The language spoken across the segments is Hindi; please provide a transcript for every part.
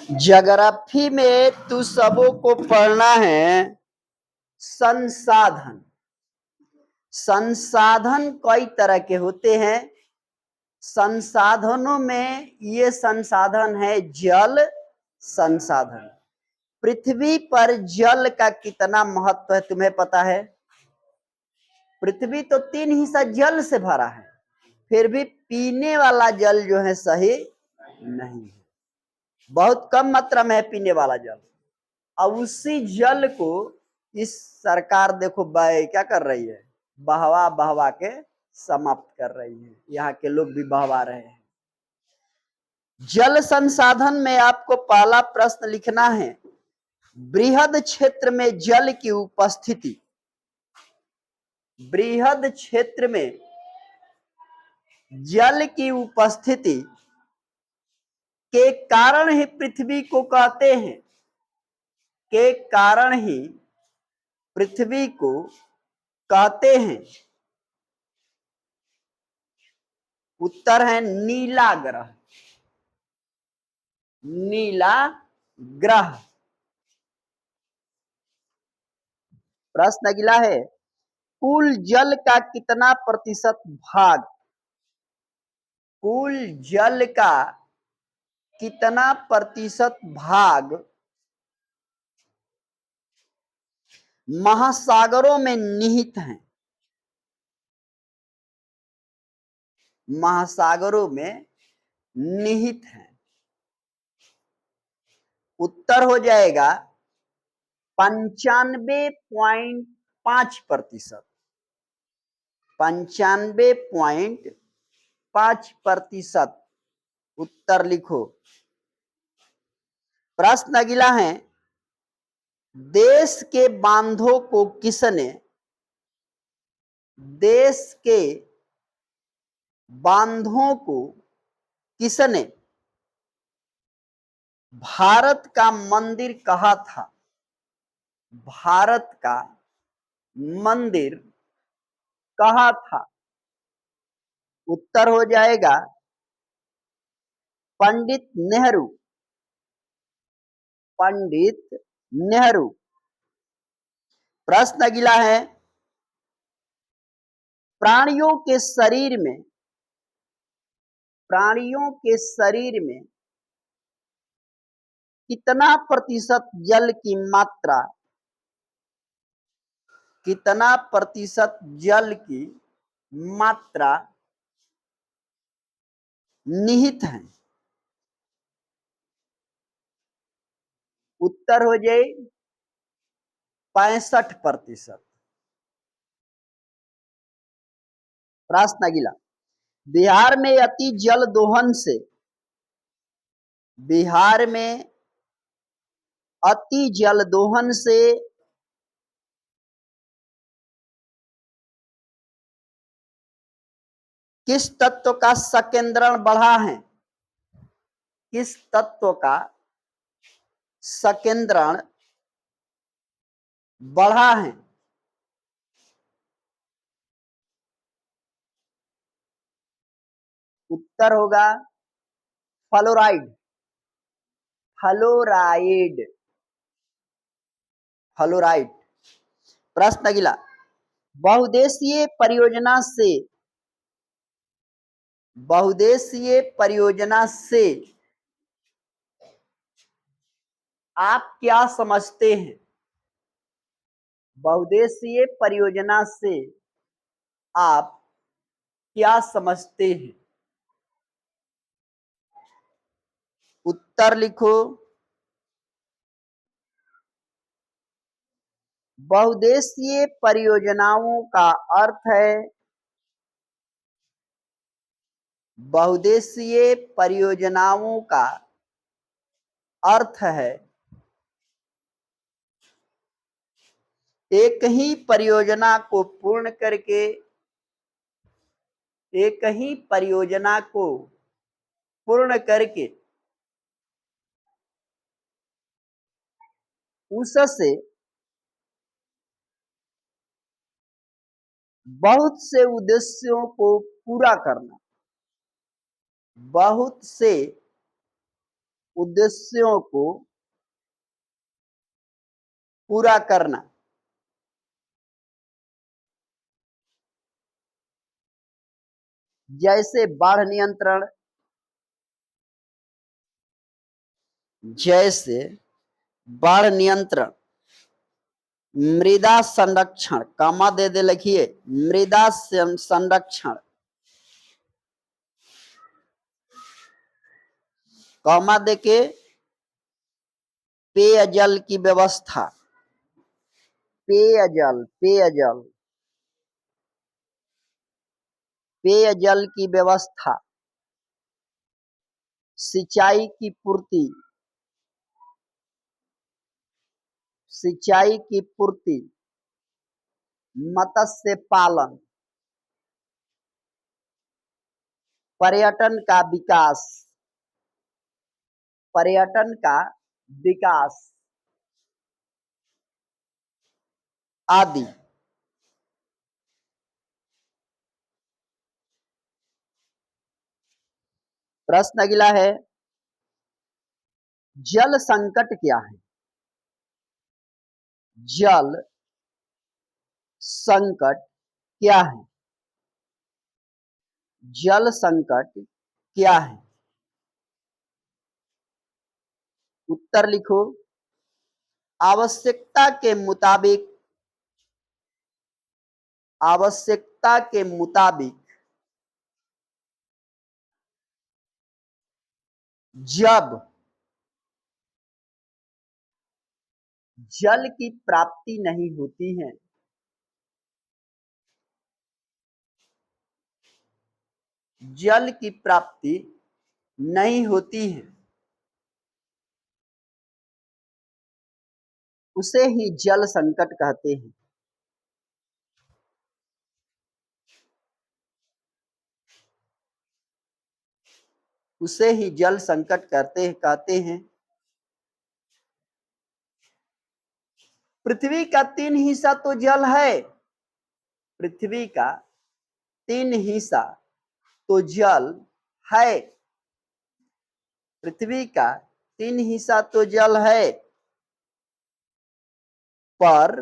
ज्योग्राफी में तू सबों को पढ़ना है संसाधन। संसाधन कई तरह के होते हैं। संसाधनों में ये संसाधन है जल संसाधन। पृथ्वी पर जल का कितना महत्व है तुम्हें पता है? पृथ्वी तो 3 हिस्सा जल से भरा है, फिर भी पीने वाला जल जो है सही नहीं है। बहुत कम मात्रा में है पीने वाला जल। अब उसी जल को इस सरकार देखो क्या कर रही है, बहवा बहवा के समाप्त कर रही है। यहाँ के लोग भी बहवा रहे हैं। जल संसाधन में आपको पहला प्रश्न लिखना है, बृहद क्षेत्र में जल की उपस्थिति। बृहद क्षेत्र में जल की उपस्थिति के कारण ही पृथ्वी को कहते हैं, के कारण ही पृथ्वी को कहते हैं। उत्तर है नीला ग्रह। नीला ग्रह। प्रश्न अगला है, कुल जल का कितना प्रतिशत भाग, कुल जल का कितना प्रतिशत भाग महासागरों में निहित है? महासागरों में निहित है। उत्तर हो जाएगा 95.5%। 95.5% उत्तर लिखो। प्रश्न अगला है, देश के बांधों को किसने, देश के बांधों को किसने भारत का मंदिर कहा था? भारत का मंदिर कहा था? उत्तर हो जाएगा पंडित नेहरू। पंडित नेहरू। प्रश्न अगला है, प्राणियों के शरीर में, प्राणियों के शरीर में कितना प्रतिशत जल की मात्रा, कितना प्रतिशत जल की मात्रा निहित है? उत्तर हो जाए 65%। प्रश्न अगला, बिहार में अति जल दोहन से, बिहार में अति जल दोहन से किस तत्व का संकेंद्रण बढ़ा है? किस तत्व का संकेंद्रण बढ़ा है? उत्तर होगा फ्लोराइड। फ्लोराइड। फ्लोराइड। प्रश्न अगला, बहुउद्देशीय परियोजना से, बहुउद्देशीय परियोजना से आप क्या समझते हैं? बहुउद्देशीय परियोजना से आप क्या समझते हैं? उत्तर लिखो। बहुउद्देशीय परियोजनाओं का अर्थ है, बहुउद्देशीय परियोजनाओं का अर्थ है एक ही परियोजना को पूर्ण करके, एक ही परियोजना को पूर्ण करके उससे बहुत से उद्देश्यों को पूरा करना, बहुत से उद्देश्यों को पूरा करना। जैसे बाढ़ नियंत्रण, जैसे बाढ़ नियंत्रण, मृदा संरक्षण, कामा दे लिखिए, मृदा संरक्षण, कामा दे के पेयजल की व्यवस्था, पेयजल पेयजल पेयजल की व्यवस्था, सिंचाई की पूर्ति, सिंचाई की पूर्ति, मत्स्य पालन, पर्यटन का विकास, पर्यटन का विकास आदि। प्रश्न अगला है, जल संकट क्या है? जल संकट क्या है? जल संकट क्या है? उत्तर लिखो। आवश्यकता के मुताबिक, आवश्यकता के मुताबिक जब जल की प्राप्ति नहीं होती है, जल की प्राप्ति नहीं होती है, उसे ही जल संकट कहते हैं। उसे ही जल संकट कहते हैं। पृथ्वी का 3 हिस्सा तो जल है, पृथ्वी का 3 हिस्सा तो जल है, पृथ्वी का 3 हिस्सा तो जल है, पर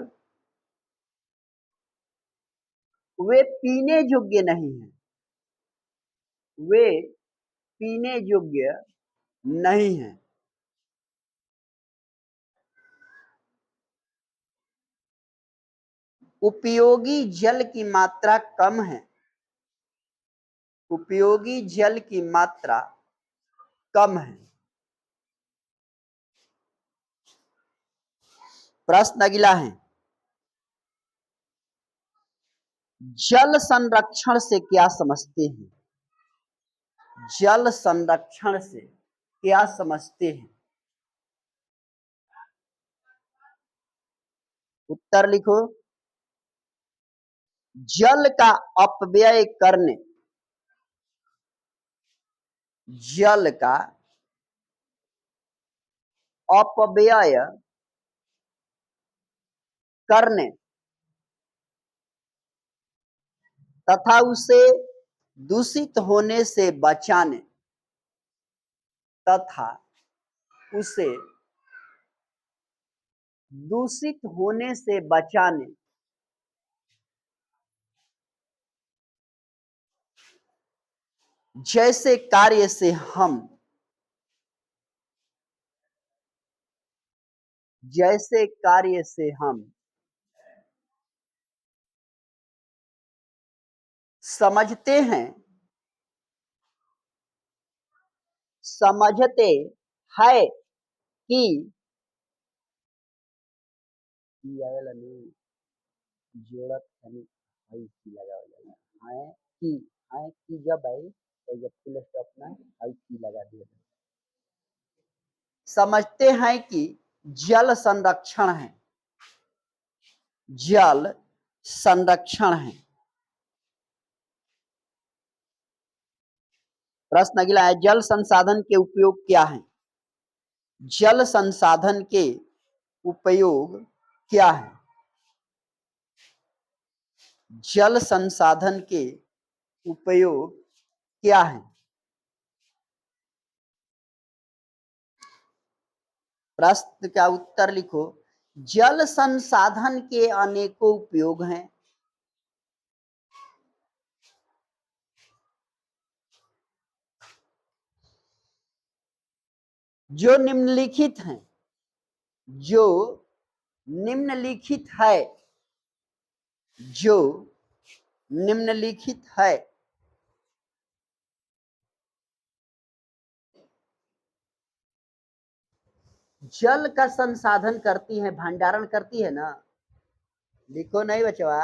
वे पीने योग्य नहीं है, वे पीने योग्य नहीं है। उपयोगी जल की मात्रा कम है, उपयोगी जल की मात्रा कम है। प्रश्न अगला है, जल संरक्षण से क्या समझते हैं? जल संरक्षण से क्या समझते हैं? उत्तर लिखो। जल का अपव्यय करने, जल का अपव्यय करने तथा उसे दूषित होने से बचाने, तथा उसे दूषित होने से बचाने जैसे कार्य से हम, जैसे कार्य से हम समझते हैं, समझते हैं कि जोड़त है कि जब है जब फुल स्टॉप ना है की लगा दिया। समझते हैं कि जल संरक्षण है, जल संरक्षण है। प्रश्न अगला है, जल संसाधन के उपयोग क्या है? जल संसाधन के उपयोग क्या है? जल संसाधन के उपयोग क्या है? प्रश्न का उत्तर लिखो। जल संसाधन के अनेकों उपयोग हैं। जो निम्नलिखित हैं, जो निम्नलिखित है, जो निम्नलिखित है, जल का संसाधन करती है, भंडारण करती है ना। लिखो नहीं बचवा।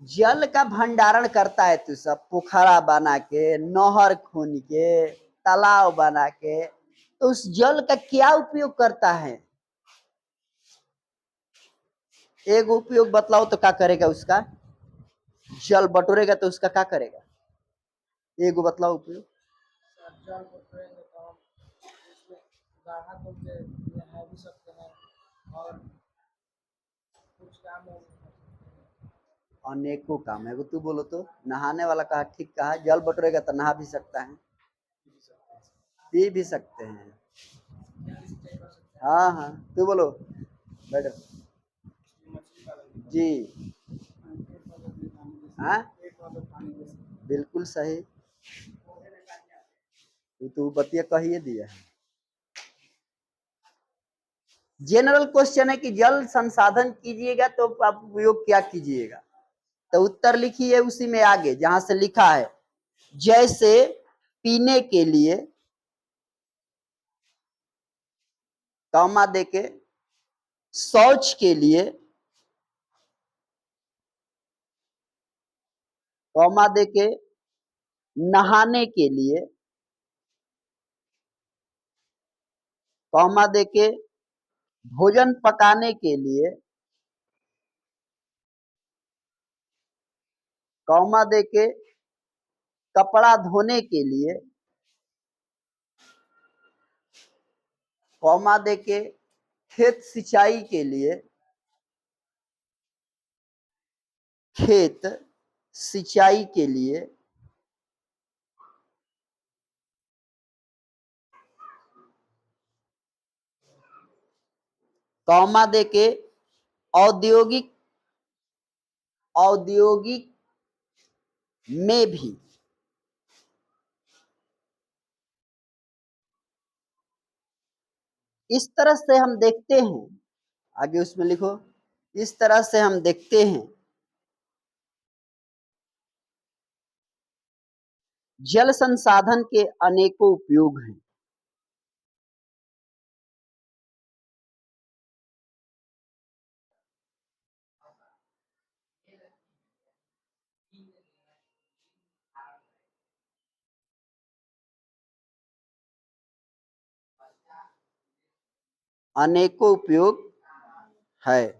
जल का भंडारण करता है तू सब, पोखरा बना के, नहर खून के, तालाब बना के, तो उस जल का क्या उपयोग करता है? एक उपयोग बतलाओ तो क्या करेगा उसका? जल बटोरेगा तो उसका क्या करेगा? एक बतलाओ उपयोग। जल बटोरेंगे तो हम उसमें गाढ़ा करके नहा भी सकते हैं और कुछ काम हो अनेकों काम है। तू बोलो तो। नहाने वाला कहा, ठीक कहा। जल बटोरेगा तो नहा भी सकता है, पी भी सकते हैं। हाँ हाँ, तू बोलो। बैठो जी। हाँ, बिल्कुल सही। तू बतिया कहिए दिया है। जनरल क्वेश्चन है कि जल संसाधन कीजिएगा तो आप उपयोग क्या कीजिएगा? तो उत्तर लिखिए उसी में आगे जहां से लिखा है। जैसे पीने के लिए, कॉमा देके, शौच के लिए, कॉमा देके, नहाने के लिए, कॉमा देके, भोजन पकाने के लिए, कॉमा देके, कपड़ा धोने के लिए, कॉमा देके, खेत सिंचाई के लिए, खेत सिंचाई के लिए, कॉमा देके, औद्योगिक, औद्योगिक में भी, इस तरह से हम देखते हैं। आगे उसमें लिखो, इस तरह से हम देखते हैं जल संसाधन के अनेकों उपयोग हैं। अनेकों उपयोग है।